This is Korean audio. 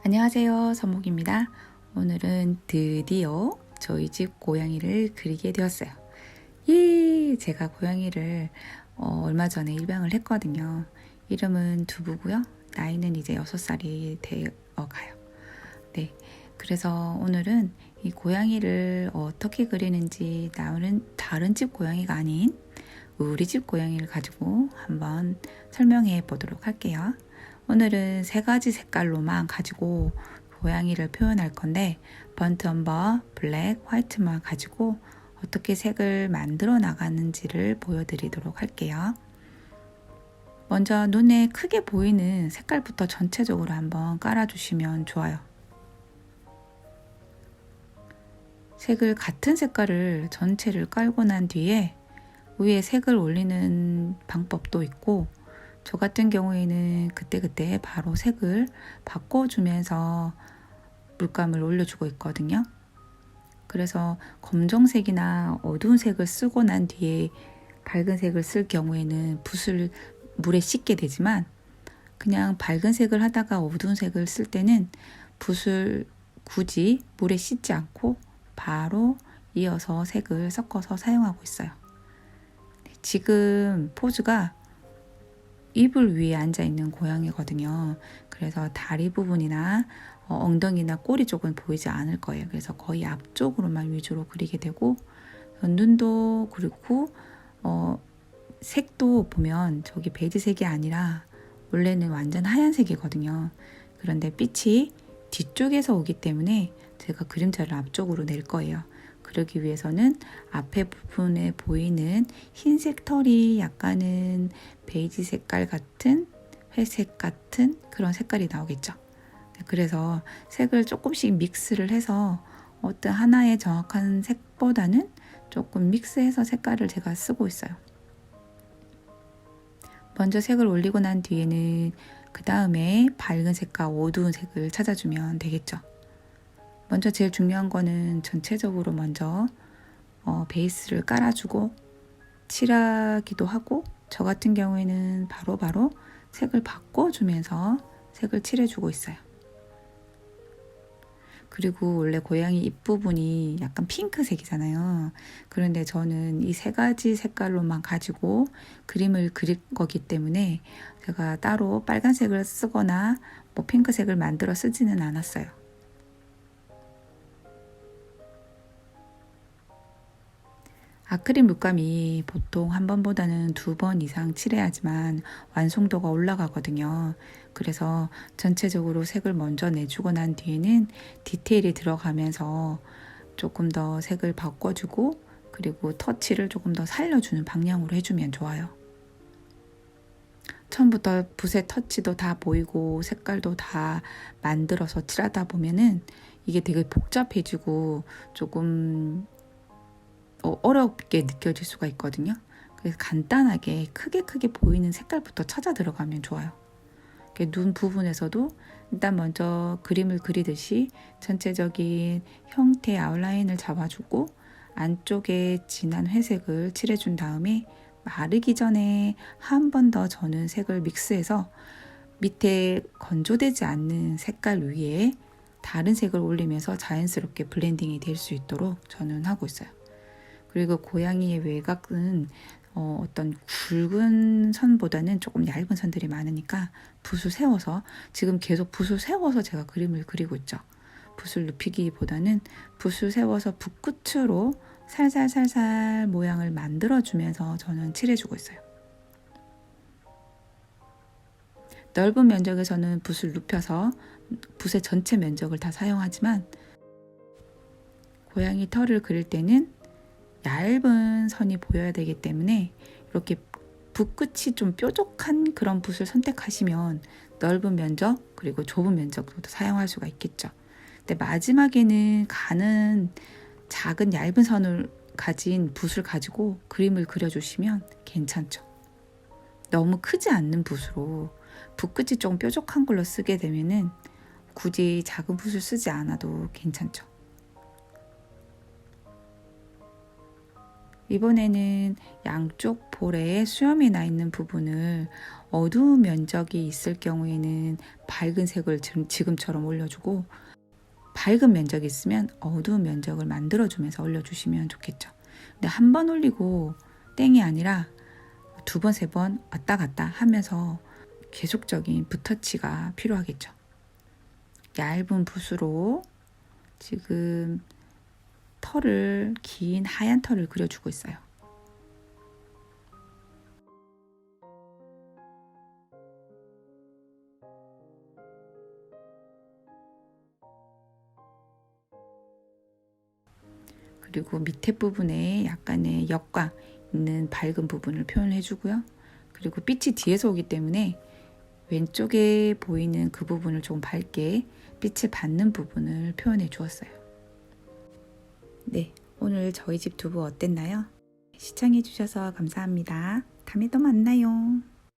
안녕하세요, 서목입니다. 오늘은 드디어 저희 집 고양이를 그리게 되었어요. 제가 고양이를 얼마 전에 입양을 했거든요. 이름은 두부고요. 나이는 이제 6살이 되어가요. 네, 그래서 오늘은 이 고양이를 어떻게 그리는지 나는 다른 집 고양이가 아닌 우리 집 고양이를 가지고 한번 설명해 보도록 할게요. 오늘은 3가지 색깔로만 가지고 고양이를 표현할 건데 번트 엄버, 블랙, 화이트만 가지고 어떻게 색을 만들어 나가는지를 보여드리도록 할게요. 먼저 눈에 크게 보이는 색깔부터 전체적으로 한번 깔아주시면 좋아요. 색을 같은 색깔을 전체를 깔고 난 뒤에 위에 색을 올리는 방법도 있고 저 같은 경우에는 그때그때 바로 색을 바꿔주면서 물감을 올려주고 있거든요. 그래서 검정색이나 어두운 색을 쓰고 난 뒤에 밝은 색을 쓸 경우에는 붓을 물에 씻게 되지만 그냥 밝은 색을 하다가 어두운 색을 쓸 때는 붓을 굳이 물에 씻지 않고 바로 이어서 색을 섞어서 사용하고 있어요. 지금 포즈가 이불 위에 앉아있는 고양이거든요. 그래서 다리 부분이나 엉덩이나 꼬리 쪽은 보이지 않을 거예요. 그래서 거의 앞쪽으로만 위주로 그리게 되고 눈도 그렇고 색도 보면 저기 베이지색이 아니라 원래는 완전 하얀색이거든요. 그런데 빛이 뒤쪽에서 오기 때문에 제가 그림자를 앞쪽으로 낼 거예요. 그러기 위해서는 앞에 부분에 보이는 흰색 털이 약간은 베이지 색깔 같은 회색 같은 그런 색깔이 나오겠죠. 그래서 색을 조금씩 믹스를 해서 어떤 하나의 정확한 색보다는 조금 믹스해서 색깔을 제가 쓰고 있어요. 먼저 색을 올리고 난 뒤에는 그 다음에 밝은 색과 어두운 색을 찾아주면 되겠죠. 먼저 제일 중요한 거는 전체적으로 먼저 베이스를 깔아주고 칠하기도 하고 저 같은 경우에는 바로바로 색을 바꿔주면서 색을 칠해주고 있어요. 그리고 원래 고양이 입부분이 약간 핑크색이잖아요. 그런데 저는 이 3가지 색깔로만 가지고 그림을 그릴 거기 때문에 제가 따로 빨간색을 쓰거나 뭐 핑크색을 만들어 쓰지는 않았어요. 아크릴 물감이 보통 한 번보다는 2번 이상 칠해야지만 완성도가 올라가거든요. 그래서 전체적으로 색을 먼저 내주고 난 뒤에는 디테일이 들어가면서 조금 더 색을 바꿔주고 그리고 터치를 조금 더 살려주는 방향으로 해주면 좋아요. 처음부터 붓의 터치도 다 보이고 색깔도 다 만들어서 칠하다 보면은 이게 되게 복잡해지고 조금 어렵게 느껴질 수가 있거든요. 그래서 간단하게 크게 보이는 색깔부터 찾아 들어가면 좋아요. 눈 부분에서도 일단 먼저 그림을 그리듯이 전체적인 형태 아웃라인을 잡아주고 안쪽에 진한 회색을 칠해준 다음에 마르기 전에 한 번 더 저는 색을 믹스해서 밑에 건조되지 않는 색깔 위에 다른 색을 올리면서 자연스럽게 블렌딩이 될 수 있도록 저는 하고 있어요. 그리고 고양이의 외곽은 어떤 굵은 선보다는 조금 얇은 선들이 많으니까 붓을 세워서 지금 계속 붓을 세워서 제가 그림을 그리고 있죠. 붓을 눕히기보다는 붓을 세워서 붓끝으로 살살 모양을 만들어주면서 저는 칠해주고 있어요. 넓은 면적에서는 붓을 눕혀서 붓의 전체 면적을 다 사용하지만 고양이 털을 그릴 때는 얇은 선이 보여야 되기 때문에 이렇게 붓끝이 좀 뾰족한 그런 붓을 선택하시면 넓은 면적 그리고 좁은 면적도 사용할 수가 있겠죠. 근데 마지막에는 가는 작은 얇은 선을 가진 붓을 가지고 그림을 그려주시면 괜찮죠. 너무 크지 않는 붓으로 붓끝이 조금 뾰족한 걸로 쓰게 되면은 굳이 작은 붓을 쓰지 않아도 괜찮죠. 이번에는 양쪽 볼에 수염이 나 있는 부분을 어두운 면적이 있을 경우에는 밝은 색을 지금처럼 올려주고, 밝은 면적이 있으면 어두운 면적을 만들어주면서 올려주시면 좋겠죠. 근데 한 번 올리고 땡이 아니라 두 번, 세 번 왔다 갔다 하면서 계속적인 붓터치가 필요하겠죠. 얇은 붓으로 지금 털을, 긴 하얀 털을 그려주고 있어요. 그리고 밑에 부분에 약간의 역광 있는 밝은 부분을 표현해 주고요. 그리고 빛이 뒤에서 오기 때문에 왼쪽에 보이는 그 부분을 좀 밝게 빛을 받는 부분을 표현해 주었어요. 네, 오늘 저희 집 두부 어땠나요? 시청해 주셔서 감사합니다. 다음에 또 만나요.